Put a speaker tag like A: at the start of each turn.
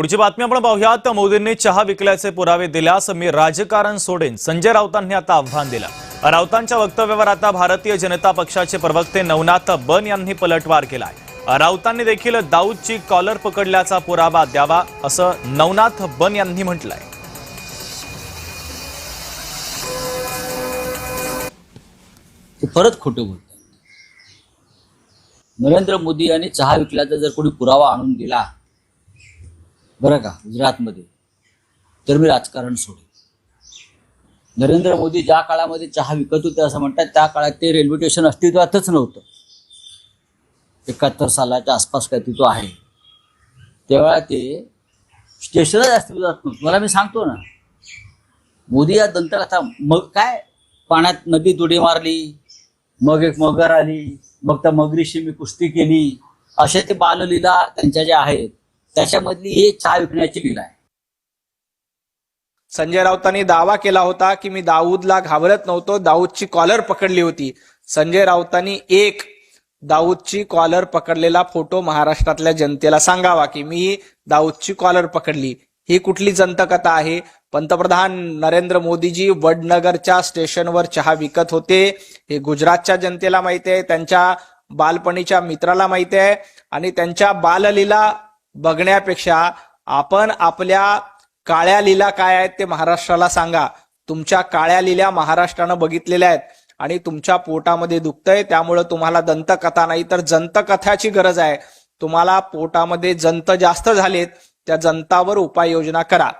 A: पुढची बातमी आपण पाहूयात। मोदींनी चहा विकल्याचे पुरावे दिल्यास मी राजकारण सोडेन, संजय राऊतांनी आता आव्हान दिलं। राऊतांच्या वक्तव्यावर आता भारतीय जनता पक्षाचे प्रवक्ते नवनाथ बन यांनी पलटवार केलाय। राऊतांनी देखील दाऊदची कॉलर पकडल्याचा पुरावा द्यावा असं नवनाथ बन यांनी म्हटलंय।
B: परत खोटं बोलतात। नरेंद्र मोदी यांनी चहा विकल्याचा जर कोणी पुरावा आणून दिला बरं का गुजरातमध्ये, तर मी राजकारण सोडेन। नरेंद्र मोदी ज्या काळामध्ये चहा विकत होते असं म्हणतात, त्या काळात ते रेल्वे स्टेशन अस्तित्वातच नव्हतं। 71 सालाच्या आसपास काहीतरी आहे, तेव्हा ते स्टेशनच अस्तित्वात नव्हतं। मला मी सांगतो ना, मोदी या दंतकथा मग काय पाण्यात नदीत उडी मारली, मग एक मगर आली, मग त्या मगरीशी मी कुस्ती केली, अशा ते बाललीला त्यांच्या ज्या आहेत त्याच्यामधली ही चहा विकण्याची लीला आहे।
C: संजय राऊतांनी दावा केला होता की मी दाऊदला घाबरत नव्हतो, दाऊदची कॉलर पकडली होती। संजय राऊतांनी एक दाऊदची कॉलर पकडलेला फोटो महाराष्ट्रातल्या जनतेला सांगावा की मी दाऊदची कॉलर पकडली। ही कुठली दंतकथा आहे? पंतप्रधान नरेंद्र मोदीजी वडनगरच्या स्टेशनवर चहा विकत होते, हे गुजरातच्या जनतेला माहिती आहे, त्यांच्या बालपणीच्या मित्राला माहिती आहे। आणि त्यांच्या बाललीला बघण्यापेक्षा आपण आपल्या काळ्या लीला काय आहेत ते महाराष्ट्राला सांगा। तुमच्या काळ्या लीला महाराष्ट्रानं बघितलेल्या आहेत आणि तुमच्या पोटामध्ये दुखतंय, त्यामुळे तुम्हाला दंतकथा नाही तर जंतकथाची गरज आहे। तुम्हाला पोटामध्ये जंत जास्त झालेत, त्या जंतावर उपाययोजना करा।